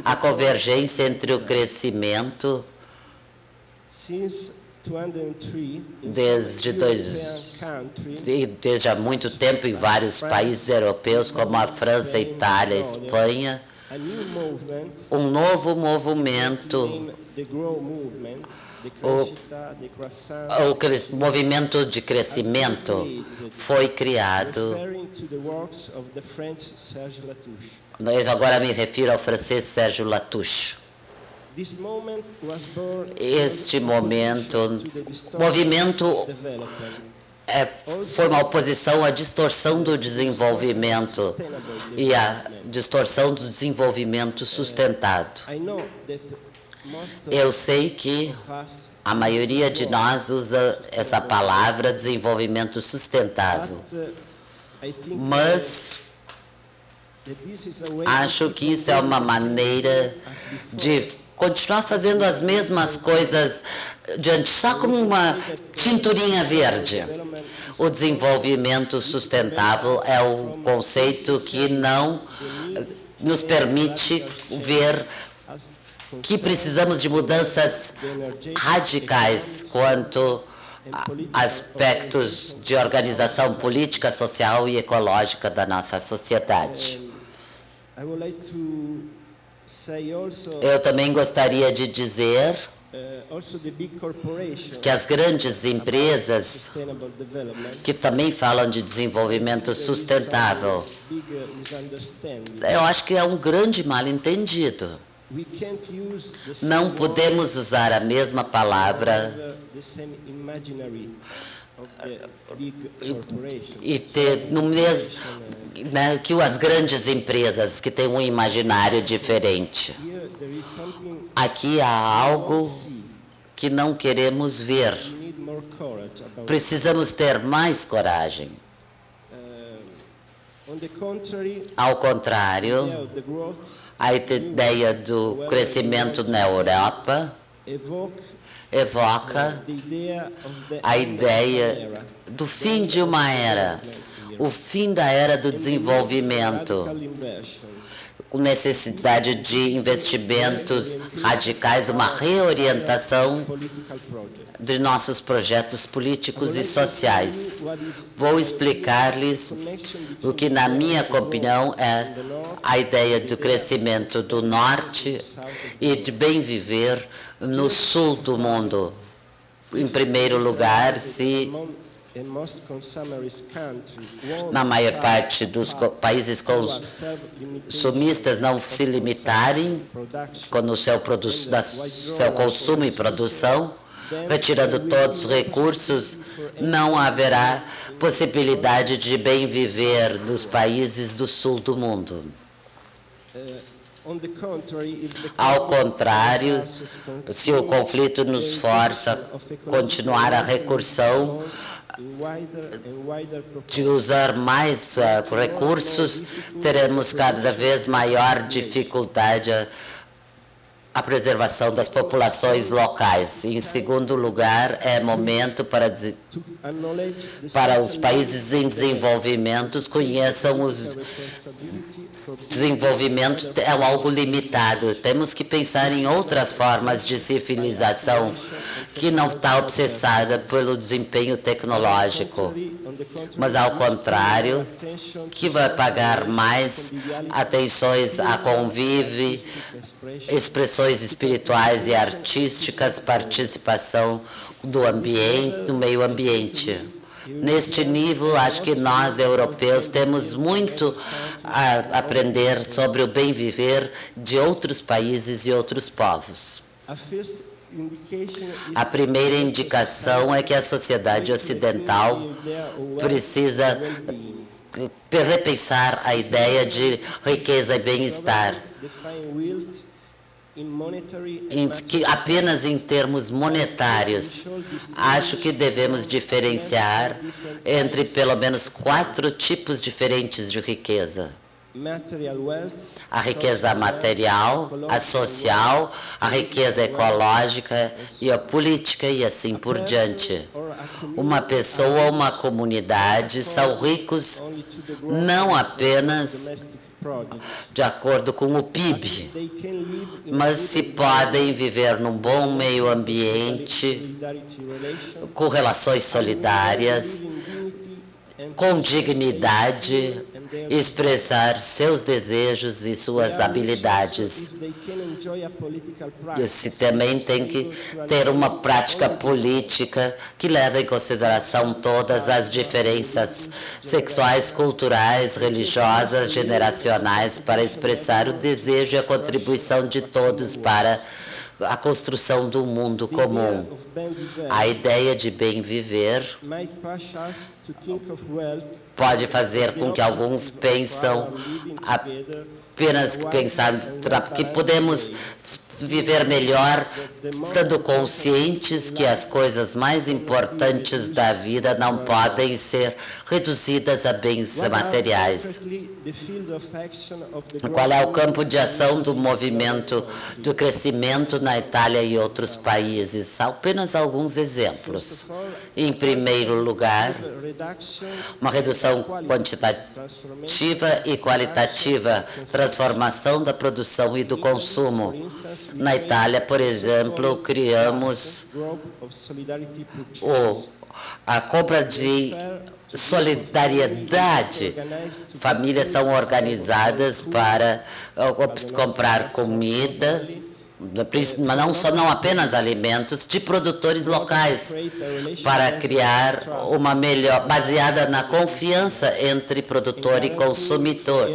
a convergência entre o crescimento desde há muito tempo em vários países europeus, como a França, a Itália, a Espanha, um novo movimento, o movimento de crescimento foi criado. Eu agora me refiro ao francês Serge Latouche. Este movimento foi uma oposição à distorção do desenvolvimento e à distorção do desenvolvimento sustentado. Eu sei que a maioria de nós usa essa palavra desenvolvimento sustentável, mas acho que isso é uma maneira de continuar fazendo as mesmas coisas só como uma tinturinha verde. O desenvolvimento sustentável é um conceito que não nos permite ver que precisamos de mudanças radicais quanto a aspectos de organização política, social e ecológica da nossa sociedade. Eu também gostaria de dizer que as grandes empresas que também falam de desenvolvimento sustentável, eu acho que é um grande mal-entendido. Não podemos usar a mesma palavra e ter no mesmo, né, que as grandes empresas que têm um imaginário diferente. Aqui há algo que não queremos ver. Precisamos ter mais coragem. Ao contrário, a ideia do crescimento na Europa evoca a ideia do fim de uma era, o fim da era do desenvolvimento, com necessidade de investimentos radicais, uma reorientação de nossos projetos políticos e sociais. Vou explicar-lhes o que, na minha opinião, é a ideia do crescimento do norte e de bem viver no sul do mundo. Em primeiro lugar, se na maior parte dos países consumistas não se limitarem com o seu consumo e produção, retirando todos os recursos, não haverá possibilidade de bem viver nos países do sul do mundo. Ao contrário, se o conflito nos força a continuar a recursão de usar mais recursos, teremos cada vez maior dificuldade a preservação das populações locais. Em segundo lugar, é momento para os países em desenvolvimento conheçam os desenvolvimento é algo limitado. Temos que pensar em outras formas de civilização que não está obsessada pelo desempenho tecnológico, mas ao contrário, que vai pagar mais atenções a convívio, expressões espirituais e artísticas, participação do ambiente, do meio ambiente. Neste nível, acho que nós, europeus, temos muito a aprender sobre o bem viver de outros países e outros povos. A primeira indicação é que a sociedade ocidental precisa repensar a ideia de riqueza e bem-estar, apenas em termos monetários. Acho que devemos diferenciar entre pelo menos 4 tipos diferentes de riqueza: a riqueza material, a social, a riqueza ecológica e a política e assim por diante. Uma pessoa ou uma comunidade são ricos não apenas de acordo com o PIB, mas se podem viver num bom meio ambiente, com relações solidárias, com dignidade, expressar seus desejos e suas habilidades. Se também tem que ter uma prática política que leve em consideração todas as diferenças sexuais, culturais, religiosas, generacionais, para expressar o desejo e a contribuição de todos para a construção do mundo comum. A ideia de bem viver pode fazer com que alguns pensam apenas que podemos viver melhor, estando conscientes que as coisas mais importantes da vida não podem ser reduzidas a bens materiais. Qual é o campo de ação do movimento do crescimento na Itália e outros países? Apenas alguns exemplos. Em primeiro lugar, uma redução quantitativa e qualitativa, transformação da produção e do consumo. Na Itália, por exemplo, criamos a compra de solidariedade. Famílias são organizadas para comprar comida, não apenas alimentos, de produtores locais, para criar uma melhor, baseada na confiança entre produtor e consumidor,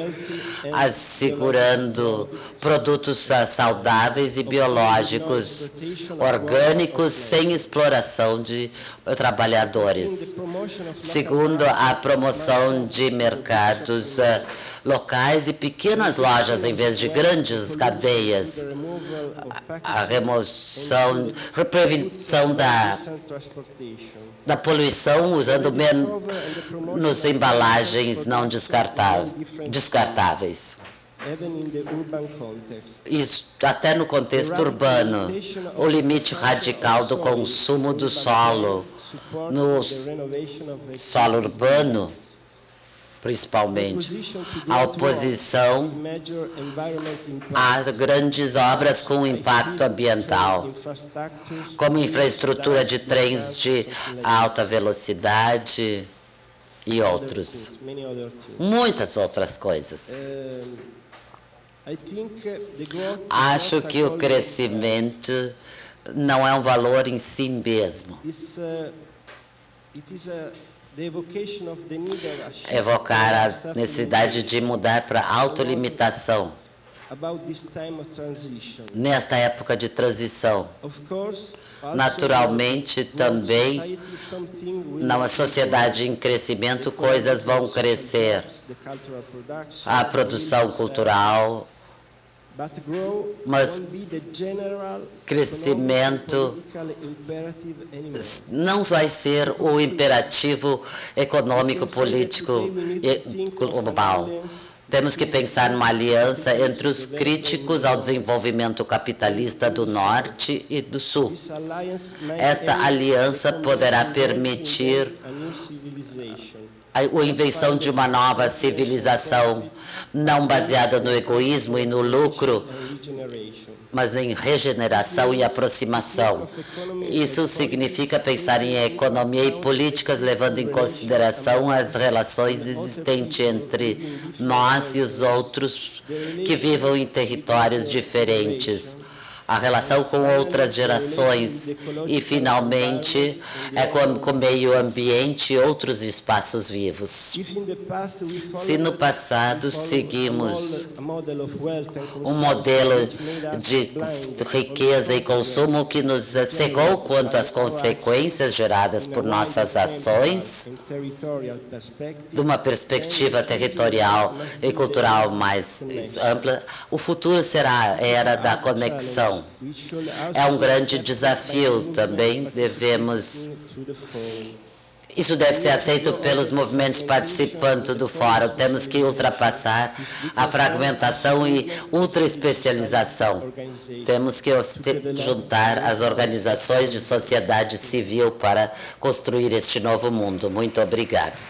assegurando produtos saudáveis e biológicos, orgânicos, sem exploração de trabalhadores. Segundo, a promoção de mercados locais e pequenas lojas, em vez de grandes cadeias. A prevenção da poluição, usando menos embalagens não descartáveis. Isso até no contexto urbano. O limite radical do consumo do solo, no solo urbano, principalmente. A oposição a grandes obras com impacto ambiental, como infraestrutura de trens de alta velocidade e outros. Muitas outras coisas. Acho que o crescimento não é um valor em si mesmo. Evocar a necessidade de mudar para a autolimitação nesta época de transição. Naturalmente, também, numa sociedade em crescimento, coisas vão crescer. A produção cultural, mas crescimento não vai ser o imperativo econômico, político e global. Temos que pensar numa aliança entre os críticos ao desenvolvimento capitalista do Norte e do Sul. Esta aliança poderá permitir a invenção de uma nova civilização, não baseada no egoísmo e no lucro, mas em regeneração e aproximação. Isso significa pensar em economia e políticas levando em consideração as relações existentes entre nós e os outros que vivam em territórios diferentes, a relação com outras gerações e, finalmente, com o meio ambiente e outros espaços vivos. Se no passado seguimos um modelo de riqueza e consumo que nos cegou quanto às consequências geradas por nossas ações, de uma perspectiva territorial e cultural mais ampla, o futuro será a era da conexão. É um grande desafio também, isso deve ser aceito pelos movimentos participantes do fórum. Temos que ultrapassar a fragmentação e ultraespecialização. Temos que juntar as organizações de sociedade civil para construir este novo mundo. Muito obrigado.